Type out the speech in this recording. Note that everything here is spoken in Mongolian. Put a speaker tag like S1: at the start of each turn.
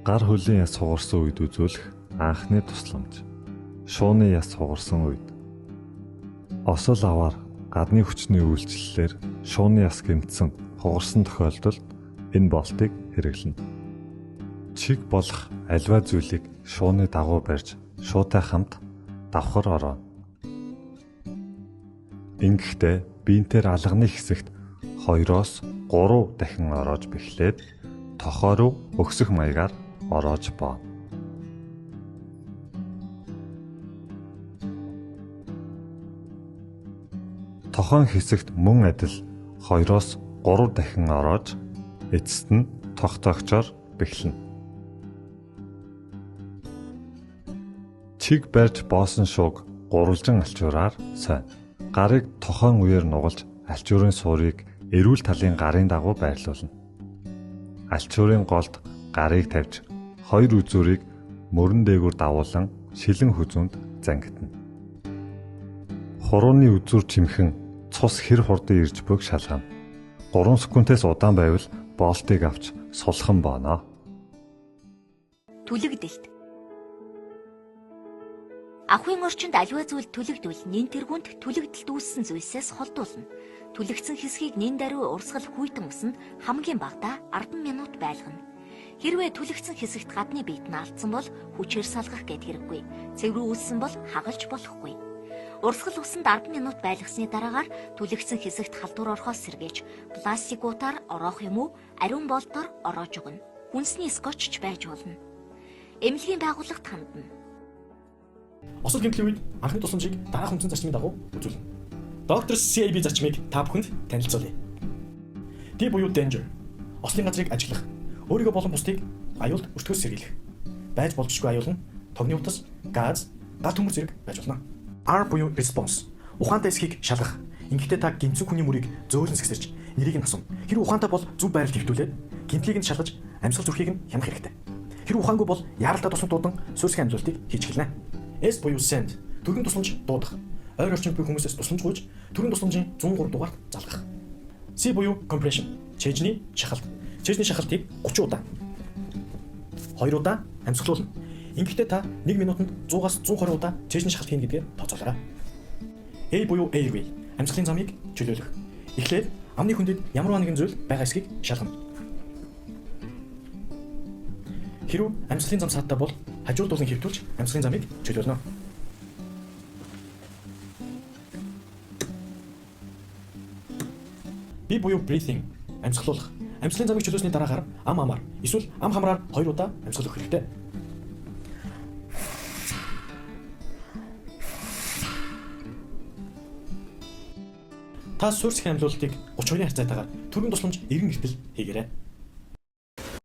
S1: Гар хөлийн яс хугарсан үед үзүүлэх анхны тусламж. Шууны яс хугарсан үед. Осол аваар гадны хүчний үйлчлэлээр шууны яс гэмтсэн хугарсан тохиолдолд энэ болтыг хэрэглэнэ. Чиг болох альва зүйлийг шууны дагуу барьж шуутай хамт давхар ороо. Ингэхдээ биенээр алганы хэсэгт 2-3 дахин ороож бэхлээд тохоо руу өгсөх маягаар ороож боо. Тохон хэсэгт мөн адил 2-3 дахин ороож эцэст нь тогтоогчоор бэхлэнэ. Чиг барьж боосон шууг гурвалжин алчуураар сойно. Гарыг тохон үеэр нугалж алчуурын суурийг эрүүл талын гарын дагуу байрлуулна. Алчуурын голд гарыг тавьж хоёр үзүүрийг мөрөн дээгүүр давуулан шилэн хүзүүнд зангидна. Хурууны үзүүр чимхэн цус хэр хурдан ирж буйг шалгана. 3 секундээс удаан байвал болтыг авч сулхан бооно.
S2: Түлэгдэлт. Ахуйн орчинд аливаа зүйл түлэгдвэл нэн тэргүүнд түлэгдэлт үүссэн зүйлсээс холдуулна. Түлэгдсэн хэсгийг нэн даруй урсгал хүйтэн усанд хамгийн багадаа 10 минут байлгана. Хэрвээ түлэгдсэн хэсэгт гадны биет нь алдсан бол хүчээр салгах гэд хэрэггүй. Цэврүү үүссэн бол хагалж болохгүй. Урсгал усанд 10 минут байлгасны дараагаар түлэгдсэн хэсэгт халдвар орохоос сэргээж пластик утаар ороох юм уу ариун болтоор ороож өгнө. Хүнсний скотч ч байж болно. Эмнэлгийн байгууллагт хандна.
S3: Осол гэмтлийн үед анхны тусламжийг дараах үндсэн зарчмын дагуу үзүүлнэ. Доктор CAB зарчмыг та бүхэнд танилцуулъя. D буюу danger. Ослын газрыг ажиглах, өөрийгөө болон бусдыг аюулд өртгөөс сэргийлэх. Байж болзошгүй аюул нь тогны утас, газ, гар төмөр зэрэг байж болно. R буюу response. Ухаантай эсхийг шалгах. Ингэхдээ та гэмтсэн хүний мөрийг зөөлөн сэгсэрч нэрийг нь асууна. Хэрэв ухаантай бол зөв байрал хэвтүүлээд гэмтлийг нь шалгаж амьсгал зүрхийг нь хямдах хэрэгтэй. Хэрэв ухаангүй бол яаралтай тусам дуудан суурьсгийн амжилтыг хийж эхэлнэ. S буюу send. Төрийн тусламж дуудах. Ойр орчинд буй хүмүүсээс тусламж гуйж төрийн тусламжийн 103 дугаарт залгах. C буюу compression. Чэйжний шахалт. Чэйжний шахалтыг 30 удаа 2 удаа амьсгалуулна. Ингэхдээ та 1 минутанд 100-аас 120 удаа чэйжний шахалт хийнэ гэдгээ тооцоолоорой. A буюу airway. Амьсгалын замыг чөлөөлөх. Эхлээд амны хүндэд ямар нэгэн зүйл байгаа эсхийг шалгана. Хэрвээ амьсгалын зам сааттай бол хажуудуулан хэвтүүлж амьсгалын замыг чөлөөлнө. B буюу breathing. Амьсгалуулах. Амьсгалын замыг чөлөөсний дараагаар ам амаар эсвэл ам хамраар 2 удаа амьсгалах хэрэгтэй. Та суурьсхийн амьлуулалтыг 32-ын хацаатаагаар төрийн тусламж 90 гэтэл хийгээрэй.